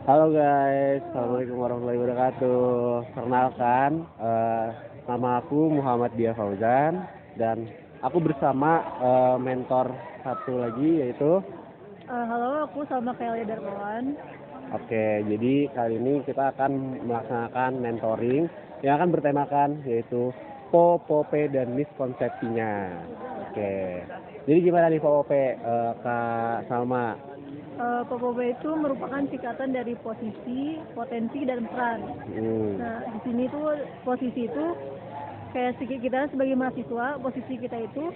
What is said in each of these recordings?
Halo guys, Assalamualaikum warahmatullahi wabarakatuh. Perkenalkan, nama aku Muhammad Dia Fauzan dan aku bersama mentor satu lagi yaitu. Halo, aku sama Kelly Darmawan. Oke, jadi kali ini kita akan melaksanakan mentoring yang akan bertemakan yaitu POP dan miskonsepsinya. Oke, jadi gimana nih POP, Kak Salma? POP itu merupakan singkatan dari posisi, potensi, dan peran. Nah, di sini tuh posisi itu kayak kita sebagai mahasiswa, posisi kita itu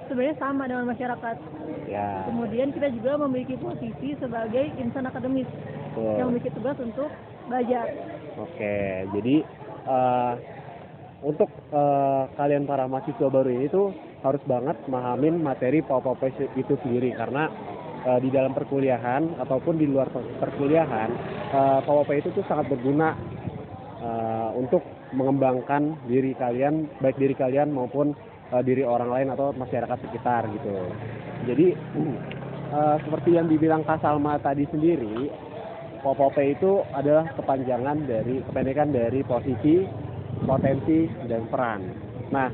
sebenarnya sama dengan masyarakat. Ya. Kemudian kita juga memiliki posisi sebagai insan akademis yang memiliki tugas untuk belajar. Oke, jadi untuk kalian para mahasiswa baru ini tuh harus banget memahamin materi POP itu sendiri, karena di dalam perkuliahan ataupun di luar perkuliahan, POP itu tuh sangat berguna untuk mengembangkan diri kalian, baik diri kalian maupun diri orang lain atau masyarakat sekitar gitu. Jadi seperti yang dibilang Kak Salma tadi sendiri, POP itu adalah kependekan dari posisi, potensi, dan peran. Nah,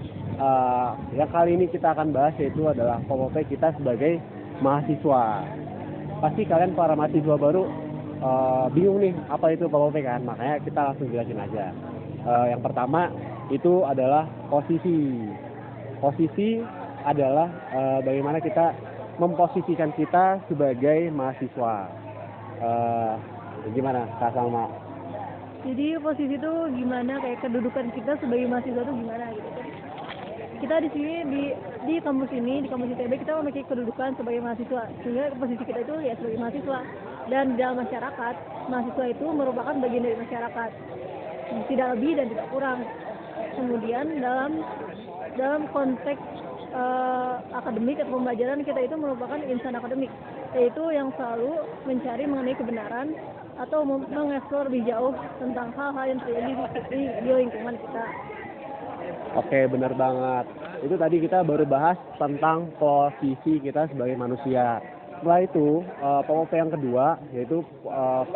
yang kali ini kita akan bahas yaitu adalah POP kita sebagai mahasiswa. Pasti kalian para mahasiswa baru bingung nih apa itu POP kan, makanya kita langsung jelasin aja. Yang pertama itu adalah posisi. Posisi adalah bagaimana kita memposisikan kita sebagai mahasiswa. Gimana Kak Salma? Jadi posisi itu gimana, kayak kedudukan kita sebagai mahasiswa itu gimana gitu kan? Kita di sini di kampus ini, di kampus ITB, kita memiliki kedudukan sebagai mahasiswa, sehingga posisi kita itu ya sebagai mahasiswa. Dan dalam masyarakat, mahasiswa itu merupakan bagian dari masyarakat, tidak lebih dan tidak kurang. Kemudian dalam konteks akademik atau pembelajaran, kita itu merupakan insan akademik, yaitu yang selalu mencari mengenai kebenaran atau mengeksplor lebih jauh tentang hal-hal yang terjadi di lingkungan kita. Oke, benar banget. Itu tadi kita baru bahas tentang posisi kita sebagai manusia. Setelah itu, POP yang kedua, yaitu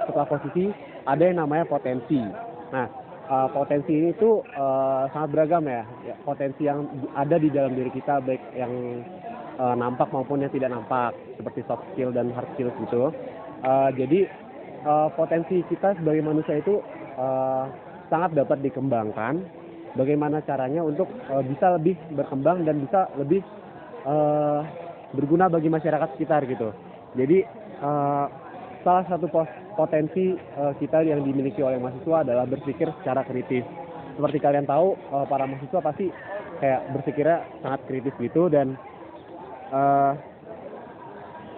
setelah posisi, ada yang namanya potensi. Nah, potensi ini tuh sangat beragam ya. Potensi yang ada di dalam diri kita, baik yang nampak maupun yang tidak nampak, seperti soft skill dan hard skill gitu. Jadi, potensi kita sebagai manusia itu sangat dapat dikembangkan. Bagaimana caranya untuk bisa lebih berkembang dan bisa lebih berguna bagi masyarakat sekitar gitu. Jadi salah satu potensi kita yang dimiliki oleh mahasiswa adalah berpikir secara kritis. Seperti kalian tahu, para mahasiswa pasti kayak berpikirnya sangat kritis gitu, dan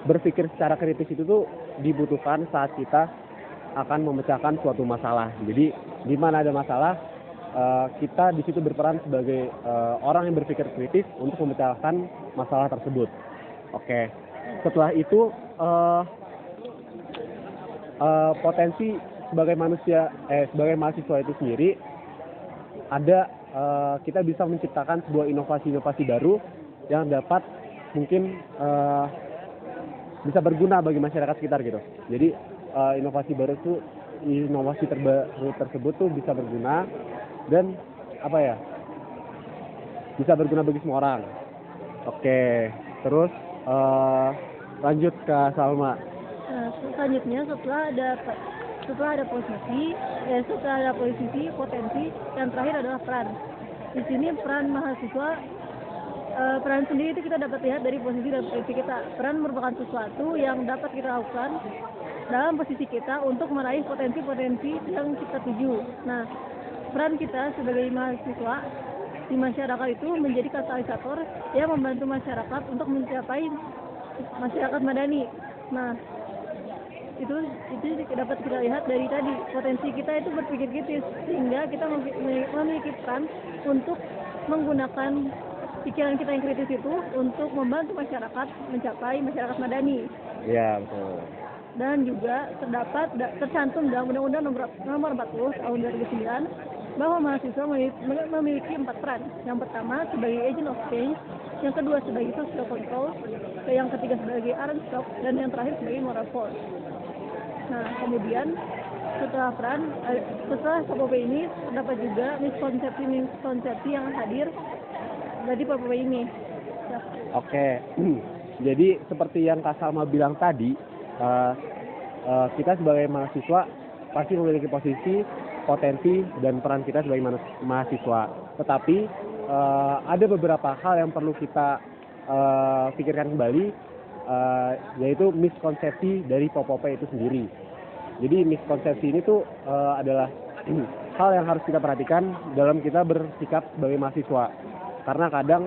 berpikir secara kritis itu tuh dibutuhkan saat kita akan memecahkan suatu masalah. Jadi di mana ada masalah, kita di situ berperan sebagai orang yang berpikir kritis untuk memecahkan masalah tersebut. Oke. Setelah itu potensi sebagai sebagai mahasiswa itu sendiri ada, kita bisa menciptakan sebuah inovasi baru yang dapat mungkin bisa berguna bagi masyarakat sekitar gitu. Jadi inovasi terbaru tersebut tuh bisa berguna dan bisa berguna bagi semua orang. Oke, terus lanjut ke Salma. Nah, selanjutnya setelah ada posisi, potensi, yang terakhir adalah peran. Di sini peran mahasiswa, peran sendiri itu kita dapat lihat dari posisi dan potensi kita. Peran merupakan sesuatu yang dapat kita lakukan dalam posisi kita untuk meraih potensi-potensi yang kita tuju. Nah, peran kita sebagai mahasiswa di masyarakat itu menjadi katalisator yang membantu masyarakat untuk mencapai masyarakat madani. Nah, itu dapat kita lihat dari tadi, potensi kita itu berpikir kritis, sehingga kita memiliki peran untuk menggunakan pikiran kita yang kritis itu untuk membantu masyarakat mencapai masyarakat madani. Iya, betul. Dan juga tercantum dalam Undang-Undang Nomor 40 Tahun 2009 bahwa mahasiswa memiliki 4 peran. Yang pertama sebagai agent of change, yang kedua sebagai social control, yang ketiga sebagai Aaron Stock, dan yang terakhir sebagai moral force. Nah, kemudian setelah POP ini terdapat juga miskonsepsi yang hadir dari POP ini. Ya. Oke, jadi seperti yang Kak Salma bilang tadi, kita sebagai mahasiswa pasti memiliki posisi, potensi, dan peran kita sebagai mahasiswa. Tetapi ada beberapa hal yang perlu kita pikirkan kembali, yaitu miskonsepsi dari POP itu sendiri. Jadi miskonsepsi ini tuh adalah hal yang harus kita perhatikan dalam kita bersikap sebagai mahasiswa. Karena kadang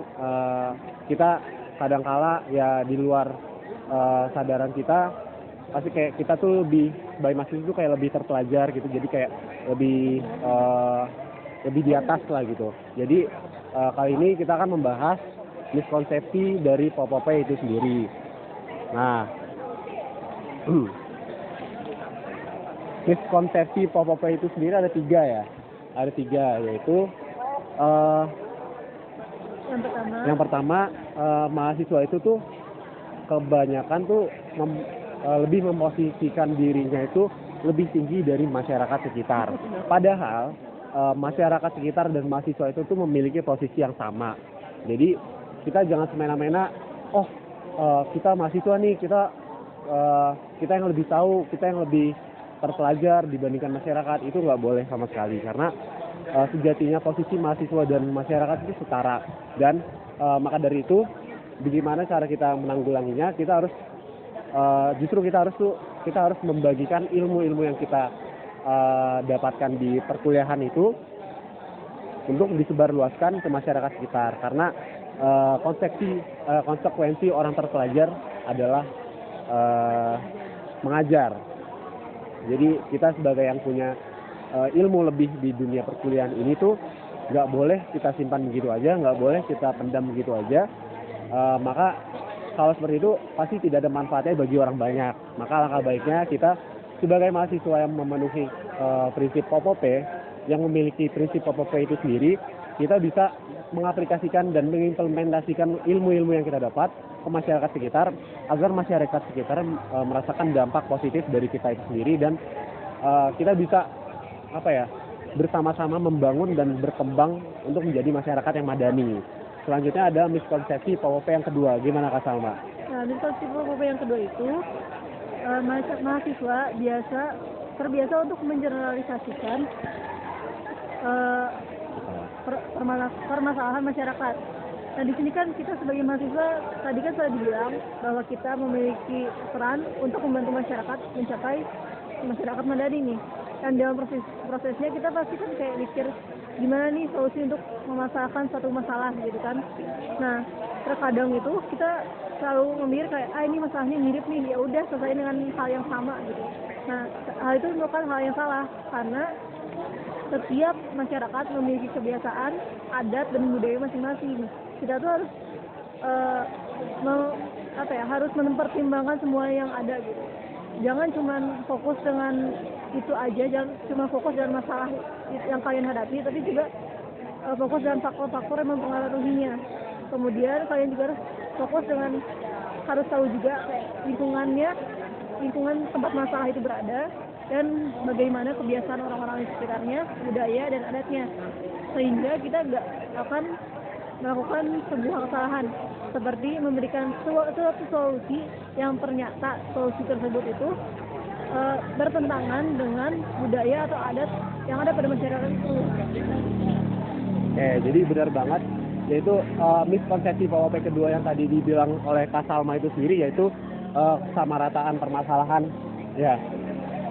kita kadangkala ya di luar sadaran kita, pasti kayak kita tuh lebih sebagai mahasiswa tuh kayak lebih terpelajar gitu, jadi kayak lebih di atas lah gitu. Jadi kali ini kita akan membahas miskonsepsi dari POP itu sendiri. Nah, miskonsepsi POP itu sendiri ada 3 ya. Ada 3, yaitu yang pertama mahasiswa itu tuh kebanyakan tuh lebih memposisikan dirinya itu lebih tinggi dari masyarakat sekitar. Padahal masyarakat sekitar dan mahasiswa itu tuh memiliki posisi yang sama. Jadi kita jangan semena-mena, kita mahasiswa nih, kita yang lebih tahu, kita yang lebih terpelajar dibandingkan masyarakat. Itu nggak boleh sama sekali, karena sejatinya posisi mahasiswa dan masyarakat itu setara. Dan maka dari itu, bagaimana cara kita menanggulanginya? Kita harus kita harus membagikan ilmu-ilmu yang kita dapatkan di perkuliahan itu untuk disebarluaskan ke masyarakat sekitar. Karena konsekuensi orang terpelajar adalah mengajar. Jadi kita sebagai yang punya ilmu lebih di dunia perkuliahan ini tuh nggak boleh kita simpan begitu aja, nggak boleh kita pendam begitu aja. Maka kalau seperti itu pasti tidak ada manfaatnya bagi orang banyak. Maka langkah baiknya kita sebagai mahasiswa yang memenuhi prinsip POP, yang memiliki prinsip POP itu sendiri, kita bisa mengaplikasikan dan mengimplementasikan ilmu-ilmu yang kita dapat ke masyarakat sekitar, agar masyarakat sekitar merasakan dampak positif dari kita itu sendiri, dan kita bisa bersama-sama membangun dan berkembang untuk menjadi masyarakat yang madani. Selanjutnya ada miskonsepsi POP yang kedua. Gimana Kak Salma? Nah, miskonsepsi POP yang kedua itu mahasiswa terbiasa untuk mengeneralisasikan permasalahan masyarakat. Nah, di sini kan kita sebagai mahasiswa tadi kan sudah dibilang bahwa kita memiliki peran untuk membantu masyarakat mencapai masyarakat madani nih. Dan dalam prosesnya kita pasti kan kayak mikir gimana nih solusi untuk memasalahkan suatu masalah gitu kan. Nah, terkadang itu kita selalu memikir kayak ini masalahnya mirip nih, ya udah selesai dengan hal yang sama gitu. Nah, hal itu merupakan hal yang salah, karena setiap masyarakat memiliki kebiasaan, adat, dan budaya masing-masing. Kita tuh harus harus mempertimbangkan semua yang ada gitu. Jangan cuma fokus dengan itu aja, jangan cuma fokus dengan masalah yang kalian hadapi, tapi juga fokus dengan faktor-faktor yang mempengaruhinya. Kemudian kalian juga harus fokus dengan harus tahu juga kayak lingkungan tempat masalah itu berada, dan bagaimana kebiasaan orang-orang di sekitarnya, budaya dan adatnya, sehingga kita nggak akan melakukan sebuah kesalahan seperti memberikan suatu solusi yang ternyata solusi tersebut itu bertentangan dengan budaya atau adat yang ada pada masyarakat itu. Jadi benar banget, yaitu miskonsepsi POP kedua yang tadi dibilang oleh Kak Salma itu sendiri, yaitu kesamarataan permasalahan. Ya,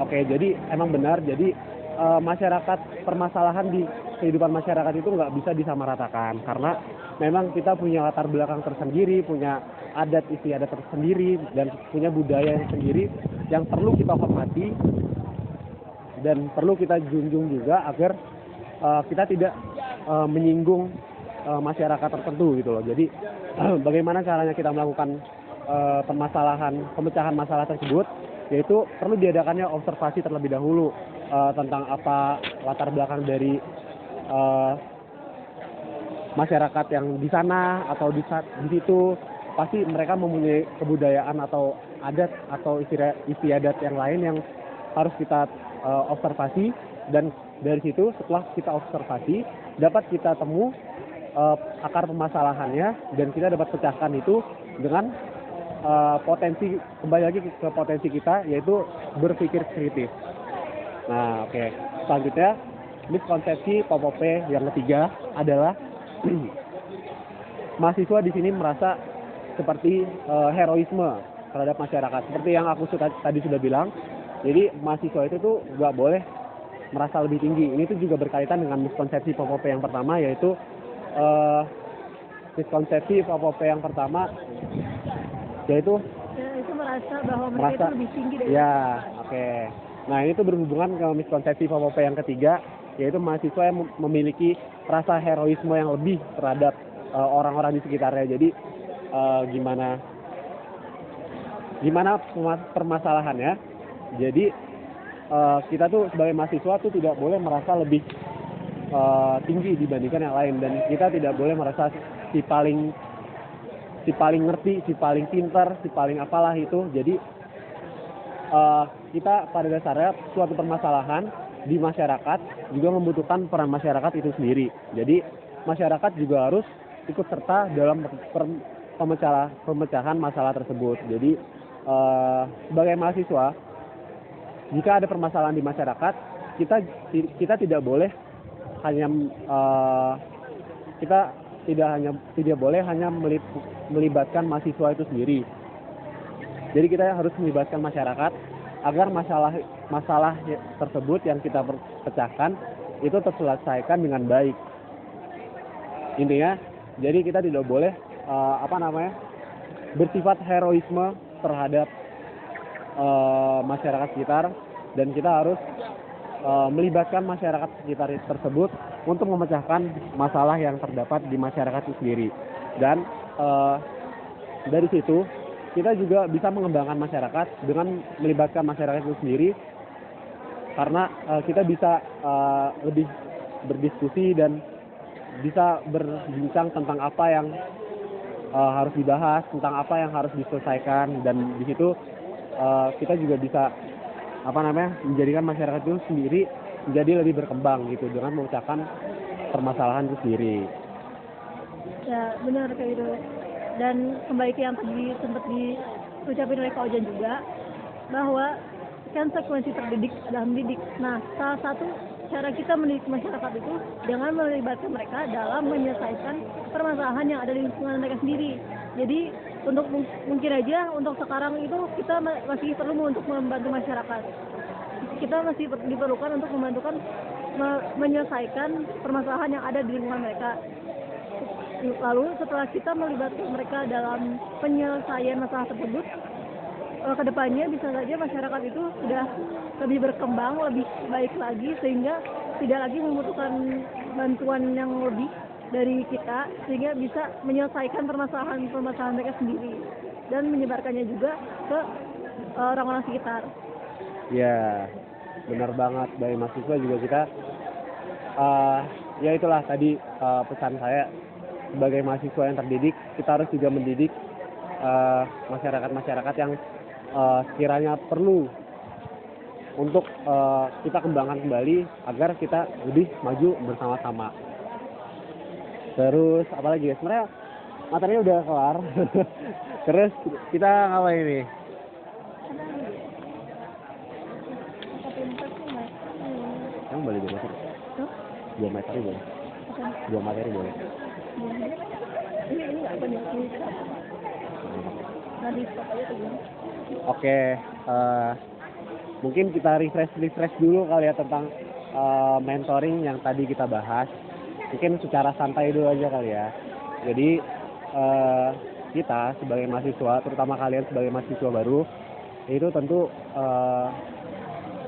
jadi emang benar. Jadi masyarakat, permasalahan di kehidupan masyarakat itu nggak bisa disamaratakan, karena memang kita punya latar belakang tersendiri, punya adat istiadat tersendiri, dan punya budaya yang sendiri yang perlu kita hormati dan perlu kita junjung juga, agar kita tidak menyinggung masyarakat tertentu gitu loh. Jadi bagaimana caranya kita melakukan pemecahan masalah tersebut, yaitu perlu diadakannya observasi terlebih dahulu tentang apa latar belakang dari masyarakat yang di sana atau di situ. Pasti mereka mempunyai kebudayaan atau adat atau istiadat yang lain yang harus kita observasi, dan dari situ setelah kita observasi dapat kita temu akar permasalahannya, dan kita dapat pecahkan itu dengan potensi, kembali lagi ke potensi kita, yaitu berpikir kritis. Nah, oke. Selanjutnya, miskonsepsi POP yang ketiga adalah mahasiswa di sini merasa seperti heroisme terhadap masyarakat. Seperti yang aku tadi sudah bilang, jadi mahasiswa itu tuh nggak boleh merasa lebih tinggi. Ini tuh juga berkaitan dengan miskonsepsi POP yang pertama, yaitu miskonsepsi POP yang pertama yaitu itu merasa bahwa mereka itu lebih tinggi dari ya, oke. Nah, ini tuh berhubungan ke miskonsepsi POP yang ketiga, yaitu mahasiswa yang memiliki rasa heroisme yang lebih terhadap orang-orang di sekitarnya. Jadi gimana permasalahannya? Jadi kita tuh sebagai mahasiswa tuh tidak boleh merasa lebih tinggi dibandingkan yang lain, dan kita tidak boleh merasa si paling ngerti, si paling pintar, si paling apalah itu. Jadi kita pada dasarnya suatu permasalahan di masyarakat juga membutuhkan peran masyarakat itu sendiri. Jadi masyarakat juga harus ikut serta dalam pemecahan masalah tersebut. Jadi sebagai mahasiswa, jika ada permasalahan di masyarakat, kita tidak boleh hanya tidak boleh hanya melibatkan mahasiswa itu sendiri. Jadi kita harus melibatkan masyarakat agar masalah tersebut yang kita pecahkan itu terselesaikan dengan baik. Intinya, jadi kita tidak boleh bersifat heroisme terhadap masyarakat sekitar, dan kita harus melibatkan masyarakat sekitar tersebut untuk memecahkan masalah yang terdapat di masyarakat itu sendiri. Dan dari situ kita juga bisa mengembangkan masyarakat dengan melibatkan masyarakat itu sendiri, karena kita bisa lebih berdiskusi dan bisa berbincang tentang apa yang harus dibahas, tentang apa yang harus diselesaikan, dan di situ kita juga bisa menjadikan masyarakat itu sendiri menjadi lebih berkembang gitu dengan memecahkan permasalahan itu sendiri. Ya, benar kayak gitu. Dan kembali ke yang tadi sempat diucapin oleh Kak Ojan juga, bahwa konsekuensi terdidik adalah mendidik. Nah, salah satu cara kita mendidik masyarakat itu dengan melibatkan mereka dalam menyelesaikan permasalahan yang ada di lingkungan mereka sendiri. Jadi untuk mungkin aja untuk sekarang itu kita masih perlu untuk membantu masyarakat. Kita masih diperlukan untuk menyelesaikan permasalahan yang ada di lingkungan mereka. Lalu setelah kita melibatkan mereka dalam penyelesaian masalah tersebut, kedepannya bisa saja masyarakat itu sudah lebih berkembang, lebih baik lagi, sehingga tidak lagi membutuhkan bantuan yang lebih dari kita, sehingga bisa menyelesaikan permasalahan mereka sendiri dan menyebarkannya juga ke orang-orang sekitar. Ya, benar banget. Dari mahasiswa juga kita ya itulah tadi pesan saya, sebagai mahasiswa yang terdidik, kita harus juga mendidik masyarakat yang sekiranya perlu untuk kita kembangkan kembali agar kita lebih maju bersama-sama. Terus apalagi ya, sebenarnya materinya udah kelar. Terus kita ngapain ini? Kamu boleh 2 materi? 2 materi boleh? 2 materi boleh? Ini nggak banyak. Nanti stop aja tuh. Oke, mungkin kita refresh dulu kali ya tentang mentoring yang tadi kita bahas. Mungkin secara santai dulu aja kali ya. Jadi kita sebagai mahasiswa, terutama kalian sebagai mahasiswa baru, itu tentu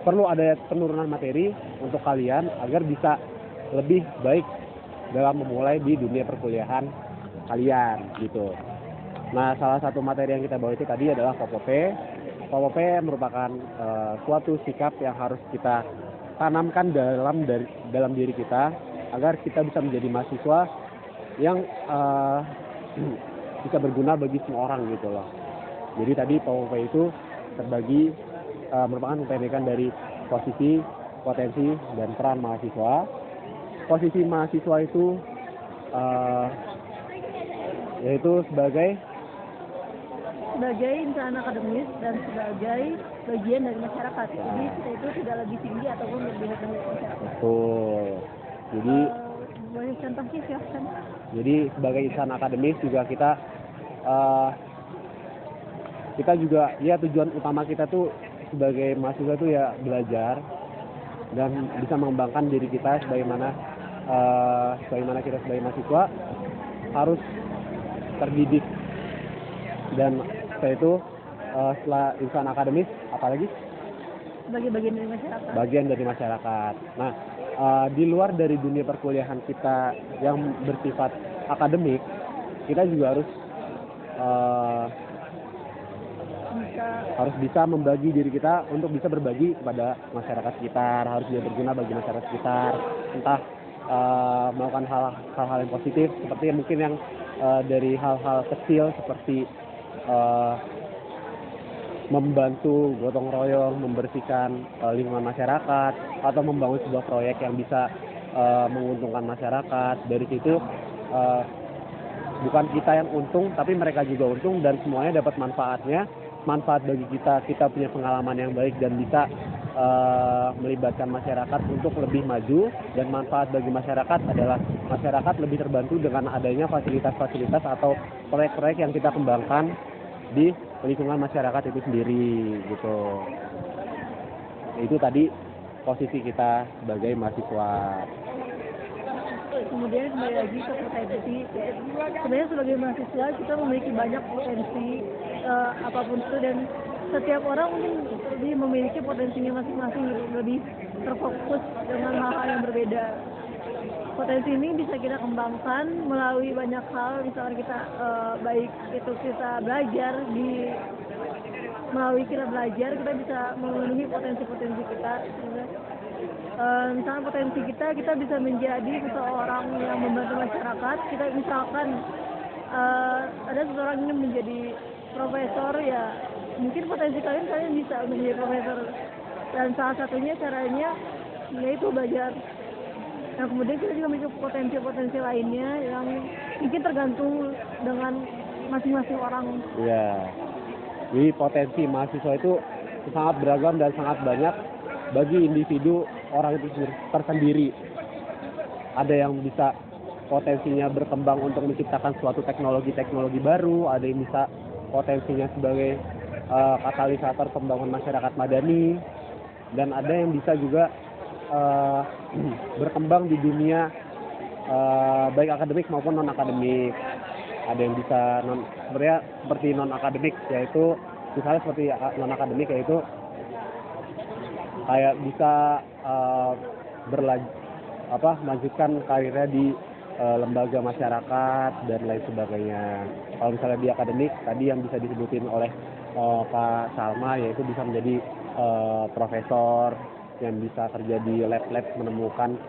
perlu ada penurunan materi untuk kalian agar bisa lebih baik dalam memulai di dunia perkuliahan kalian gitu. Nah, salah satu materi yang kita bawa itu tadi adalah POP. POP merupakan suatu sikap yang harus kita tanamkan dalam diri kita agar kita bisa menjadi mahasiswa yang bisa berguna bagi semua orang gitu loh. Jadi tadi POP itu terbagi merupakan kepemilikan dari posisi, potensi, dan peran mahasiswa. Posisi mahasiswa itu yaitu sebagai insan akademis dan sebagai bagian dari masyarakat. Jadi kita itu tidak lebih tinggi ataupun lebih rendah dari masyarakat. betul. Jadi Boleh contohnya silahkan. Jadi sebagai insan akademis juga kita juga ya tujuan utama kita tuh sebagai mahasiswa tuh ya belajar dan bisa mengembangkan diri kita sebagaimana kita sebagai mahasiswa harus terdidik, dan setelah itu setelah insan akademis apalagi Sebagai bagian dari masyarakat. bagian dari masyarakat. Nah, di luar dari dunia perkuliahan kita yang bersifat akademik, kita juga harus bisa membagi diri kita untuk bisa berbagi kepada masyarakat sekitar, harus bisa berguna bagi masyarakat sekitar, entah melakukan hal-hal yang positif seperti mungkin yang dari hal-hal kecil seperti membantu gotong royong membersihkan lingkungan masyarakat atau membangun sebuah proyek yang bisa menguntungkan masyarakat. Dari situ bukan kita yang untung tapi mereka juga untung dan semuanya dapat manfaat bagi kita punya pengalaman yang baik dan bisa melibatkan masyarakat untuk lebih maju, dan manfaat bagi masyarakat adalah masyarakat lebih terbantu dengan adanya fasilitas-fasilitas atau proyek-proyek yang kita kembangkan di lingkungan masyarakat itu sendiri gitu. Itu tadi posisi kita sebagai mahasiswa. Kemudian kembali lagi ke potensi. Sebenarnya sebagai mahasiswa kita memiliki banyak potensi apapun itu, dan setiap orang mungkin lebih memiliki potensinya masing-masing, lebih terfokus dengan hal-hal yang berbeda. Potensi ini bisa kita kembangkan melalui banyak hal, misalnya kita baik itu kita belajar melalui kita belajar kita bisa memenuhi potensi-potensi kita. Misalnya potensi kita bisa menjadi seseorang yang membantu masyarakat. Kita misalkan ada seseorang yang menjadi profesor, ya mungkin potensi kalian bisa menjadi profesor, dan salah satunya caranya yaitu belajar. Nah, kemudian kita juga memiliki potensi-potensi lainnya yang mungkin tergantung dengan masing-masing orang. Iya. Jadi potensi mahasiswa itu sangat beragam dan sangat banyak bagi individu orang itu tersendiri. Ada yang bisa potensinya berkembang untuk menciptakan suatu teknologi baru, ada yang bisa potensinya sebagai katalisator pembangunan masyarakat madani, dan ada yang bisa juga berkembang di dunia baik akademik maupun non akademik. Ada yang bisa seperti non akademik, yaitu misalnya seperti non akademik yaitu kayak bisa melanjutkan karirnya di lembaga masyarakat dan lain sebagainya. Kalau misalnya di akademik tadi yang bisa disebutin oleh Kak Salma, yaitu bisa menjadi profesor yang bisa kerja di lab-lab menemukan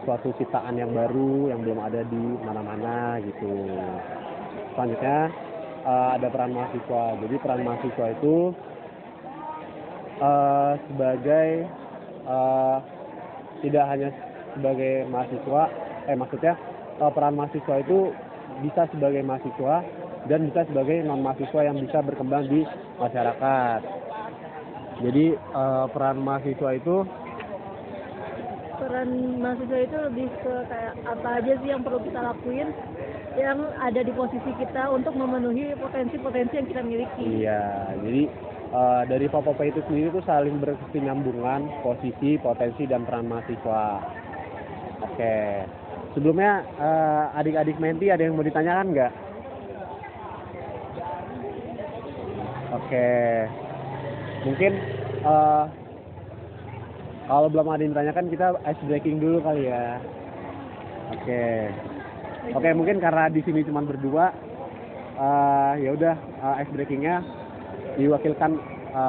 suatu ciptaan yang baru yang belum ada di mana-mana gitu. Selanjutnya ada peran mahasiswa. Jadi peran mahasiswa itu sebagai tidak hanya sebagai mahasiswa, maksudnya peran mahasiswa itu bisa sebagai mahasiswa dan bisa sebagai non mahasiswa yang bisa berkembang di masyarakat. Jadi peran mahasiswa itu lebih ke kayak apa aja sih yang perlu kita lakuin yang ada di posisi kita untuk memenuhi potensi-potensi yang kita miliki. Iya, jadi dari POP itu sendiri tuh saling berkesinambungan posisi, potensi, dan peran mahasiswa. Oke, sebelumnya adik-adik Menti ada yang mau ditanyakan nggak? Oke, mungkin kalau belum ada yang ditanyakan kita ice breaking dulu kali ya. Oke, mungkin karena di sini cuma berdua, ya udah ice breakingnya diwakilkan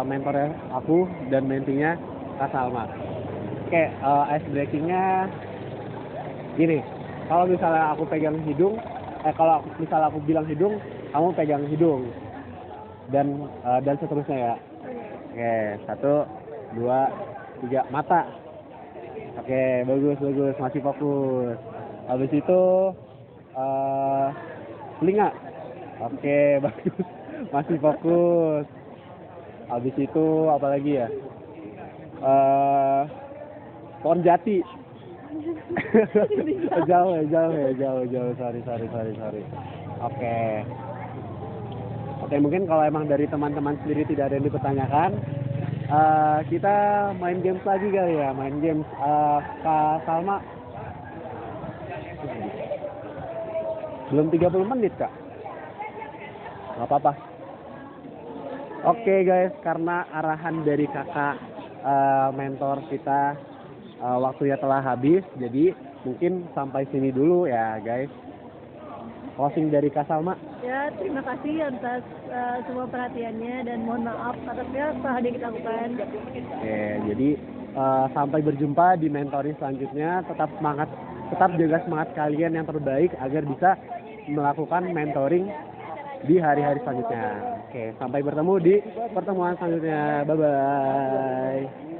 mentornya aku dan mentinya Kak Salma. Oke, ice breakingnya gini, kalau misalnya aku pegang hidung, kalau misalnya aku bilang hidung, kamu pegang hidung dan seterusnya ya. Oke, 1, 2, 3, mata. Oke, bagus, masih fokus. Habis itu telinga. Oke, bagus, masih fokus. Habis itu apa lagi ya? Pohon jati. jauh. Sorry. Oke, mungkin kalau emang dari teman-teman sendiri tidak ada yang dipertanyakan, kita main games lagi kali ya, main games. Kak Salma, belum 30 menit Kak? Nggak apa-apa. Oke guys, karena arahan dari kakak mentor kita, waktunya telah habis, jadi mungkin sampai sini dulu ya guys. Closing dari Kak Salma. Ya, terima kasih atas semua perhatiannya dan mohon maaf atas segala kesalahan yang kita lakukan. Oke, jadi sampai berjumpa di mentoring selanjutnya. Tetap semangat, tetap jaga semangat kalian yang terbaik agar bisa melakukan mentoring di hari-hari selanjutnya. Oke, sampai bertemu di pertemuan selanjutnya. Bye-bye.